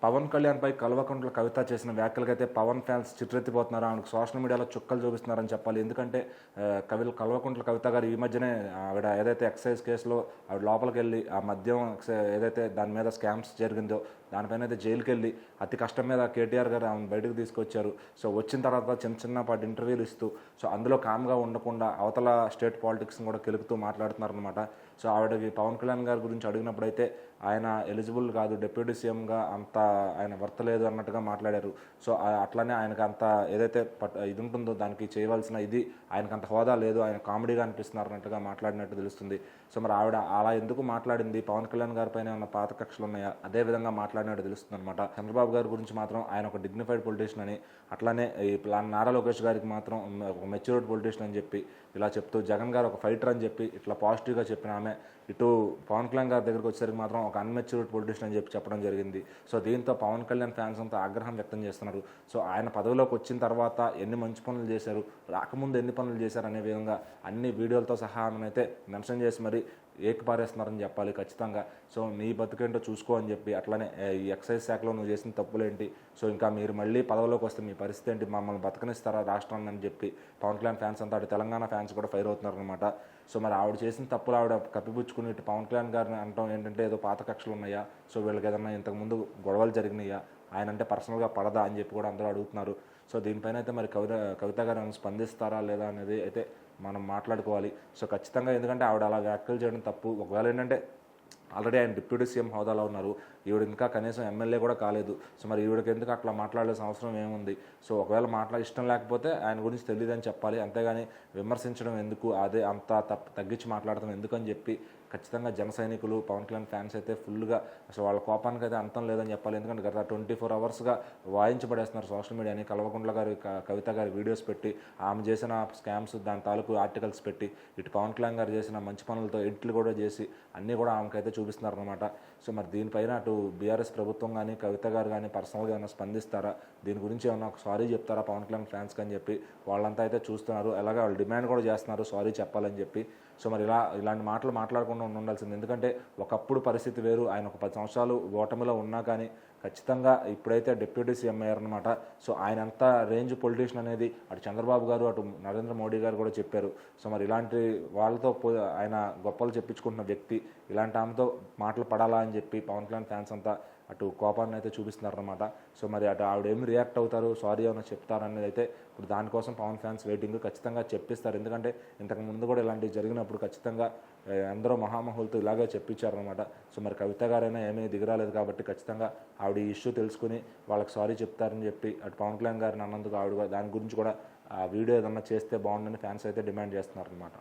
పవన్ కళ్యాణ్పై కల్వకుంట్ల కవిత చేసిన వ్యాఖ్యలకైతే పవన్ ఫ్యాన్స్ చిట్రెత్తిపోతున్నారు. ఆమెకు సోషల్ మీడియాలో చుక్కలు చూపిస్తున్నారని చెప్పాలి. ఎందుకంటే కల్వకుంట్ల కవిత గారు ఈ మధ్యనే ఆవిడ ఏదైతే ఎక్సైజ్ కేసులో ఆవిడ లోపలికి వెళ్ళి ఆ మద్యం ఏదైతే దాని మీద స్కామ్స్ జరిగిందో దానిపైన అయితే జైలుకి వెళ్ళి అతి కష్టం మీద కేటీఆర్ గారు ఆమెను బయటకు తీసుకొచ్చారు. సో వచ్చిన తర్వాత చిన్నపాటి ఇంటర్వ్యూలు ఇస్తూ సో అందులో కామ్గా ఉండకుండా అవతల స్టేట్ పాలిటిక్స్ని కూడా కెలుకుతూ మాట్లాడుతున్నారనమాట. సో ఆవిడకి పవన్ కళ్యాణ్ గారి గురించి అడిగినప్పుడైతే ఆయన ఎలిజిబుల్ కాదు, డిప్యూటీ సీఎంగా అంత ఆయన వర్త లేదు అన్నట్టుగా మాట్లాడారు. సో అట్లానే ఆయనకు అంత ఏదైతే ఇది ఉంటుందో దానికి చేయవలసిన ఇది ఆయనకు అంత హోదా లేదు, ఆయన కామెడీగా అనిపిస్తున్నారు అన్నట్టుగా మాట్లాడినట్టు తెలుస్తుంది. సో మరి ఆవిడ అలా ఎందుకు మాట్లాడింది, పవన్ కళ్యాణ్ గారి పైన ఉన్న పాత కక్షలు ఉన్నాయా, అదే విధంగా మాట్లాడినట్టు తెలుస్తుంది అనమాట. చంద్రబాబు గారి గురించి మాత్రం ఆయన ఒక డిగ్నిఫైడ్ పొలిటీషియన్ అని, అట్లానే ఈ నారా లోకేష్ గారికి మాత్రం ఒక మెచ్యూర్డ్ పొలిటీషియన్ అని చెప్పి ఇలా చెప్తూ, జగన్ గారు ఒక ఫైటర్ అని చెప్పి ఇట్లా పాజిటివ్గా చెప్పిన ఆమె ఇటు పవన్ కళ్యాణ్ గారి దగ్గరికి వచ్చేసరికి మాత్రం ఒక అన్మెచ్యూర్డ్ పొలిటీషియన్ అని చెప్పి చెప్పడం జరిగింది. సో దీంతో పవన్ కళ్యాణ్ ఫ్యాన్స్ అంతా ఆగ్రహం వ్యక్తం చేస్తున్నారు. సో ఆయన పదవిలోకి వచ్చిన తర్వాత ఎన్ని మంచి పనులు చేశారు, రాకముందు ఎన్ని పనులు చేశారు అనే విధంగా అన్ని వీడియోలతో సహా ఆమెనైతే మెన్షన్ చేసి మరి ఏకిపారేస్తున్నారని చెప్పాలి ఖచ్చితంగా. సో నీ బతుకేంటో చూసుకో అని చెప్పి, అట్లనే ఈ ఎక్సైజ్ శాఖలో నువ్వు చేసిన తప్పులేంటి, సో ఇంకా మీరు మళ్ళీ పదవిలోకి వస్తే మీ పరిస్థితి ఏంటి, మమ్మల్ని బతకనిస్తారా రాష్ట్రాన్ని అని చెప్పి పవన్ కళ్యాణ్ ఫ్యాన్స్ అంతా అటు తెలంగాణ ఫ్యాన్స్ కూడా ఫైర్ అవుతున్నారు అనమాట. సో మరి ఆవిడ చేసిన తప్పులు ఆవిడ కప్పిపుచ్చుకుని ఇటు పవన్ కళ్యాణ్ గారిని అంటాం ఏంటంటే ఏదో పాత కక్షలు ఉన్నాయా, సో వీళ్ళకి ఏదన్నా ఇంతకుముందు గొడవలు జరిగినాయా, ఆయన అంటే పర్సనల్గా పడదా అని చెప్పి కూడా అందరూ అడుగుతున్నారు. సో దీనిపైన అయితే మరి కవిత గారు స్పందిస్తారా లేదా అనేది అయితే మనం మాట్లాడుకోవాలి. సో ఖచ్చితంగా, ఎందుకంటే ఆవిడ అలా వ్యాఖ్యలు చేయడం తప్పు. ఒకవేళ ఏంటంటే ఆల్రెడీ ఆయన డిప్యూటీ సీఎం హోదాలో ఉన్నారు, ఈవిడ ఇంకా కనీసం ఎమ్మెల్యే కూడా కాలేదు. సో మరి ఈవిడకి ఎందుకు అట్లా మాట్లాడాల్సిన అవసరం ఏముంది? సో ఒకవేళ ఇష్టం లేకపోతే ఆయన గురించి తెలియదని చెప్పాలి, అంతేగాని విమర్శించడం ఎందుకు, అదే అంత తగ్గించి మాట్లాడటం ఎందుకని చెప్పి ఖచ్చితంగా జన సైనికులు పవన్ కళ్యాణ్ ఫ్యాన్స్ అయితే ఫుల్గా అసలు వాళ్ళ కోపానికి అయితే అంతం లేదని చెప్పాలి. ఎందుకంటే గత 24 అవర్స్గా వాయించబడేస్తున్నారు సోషల్ మీడియాని. కల్వకుంట్ల గారి కవిత గారి వీడియోస్ పెట్టి, ఆమె చేసిన స్కామ్స్ దాని తాలూకు ఆర్టికల్స్ పెట్టి, ఇటు పవన్ కళ్యాణ్ గారు చేసిన మంచి పనులతో ఎడిట్లు కూడా చేసి అన్నీ కూడా ఆమెకైతే చూపిస్తున్నారు అనమాట. సో మరి దీనిపైన అటు బీఆర్ఎస్ ప్రభుత్వం కానీ కవిత గారు కానీ పర్సనల్గా ఏమైనా స్పందిస్తారా, దీని గురించి ఏమైనా ఒక సారీ చెప్తారా పవన్ కళ్యాణ్ ఫ్యాన్స్కి అని చెప్పి వాళ్ళంతా అయితే చూస్తున్నారు. అలాగే వాళ్ళు డిమాండ్ కూడా చేస్తున్నారు సారీ చెప్పాలని చెప్పి. సో మరి ఇలాంటి మాటలు మాట్లాడకుండా ఉండాల్సింది. ఎందుకంటే ఒకప్పుడు పరిస్థితి వేరు, ఆయన ఒక 10 సంవత్సరాలు ఓటమిలో ఉన్నా కానీ ఖచ్చితంగా ఇప్పుడైతే డిప్యూటీ సీఎం అయ్యారనమాట. సో ఆయన అంత రేంజ్ పొలిటీషియన్ అనేది అటు చంద్రబాబు గారు అటు నరేంద్ర మోడీ గారు కూడా చెప్పారు. సో మరి ఇలాంటి వాళ్ళతో ఆయన గొప్పలు చెప్పించుకుంటున్న వ్యక్తి ఇలాంటి ఆమెతో మాటలు పడాలా అని చెప్పి పవన్ కళ్యాణ్ ఫ్యాన్స్ అంతా అటు కోపాన్ని అయితే చూపిస్తున్నారన్నమాట. సో మరి అటు ఆవిడ ఏమి రియాక్ట్ అవుతారు, సారీ ఏమైనా చెప్తారనేది అయితే ఇప్పుడు దానికోసం పవన్ ఫ్యాన్స్ వెయిటింగ్. ఖచ్చితంగా చెప్పిస్తారు, ఎందుకంటే ఇంతకు ముందు కూడా ఇలాంటివి జరిగినప్పుడు ఖచ్చితంగా అందరూ మహామహులతో ఇలాగే చెప్పించారనమాట. సో మరి కవిత గారైనా ఏమీ దిగరాలేదు కాబట్టి ఖచ్చితంగా ఆవిడ ఈ ఇష్యూ తెలుసుకుని వాళ్ళకి సారీ చెప్తారని చెప్పి అటు పవన్ కళ్యాణ్ గారిని అన్నందుకు ఆవిడ దాని గురించి కూడా ఆ వీడియో ఏదన్నా చేస్తే బాగుండని ఫ్యాన్స్ అయితే డిమాండ్ చేస్తున్నారనమాట.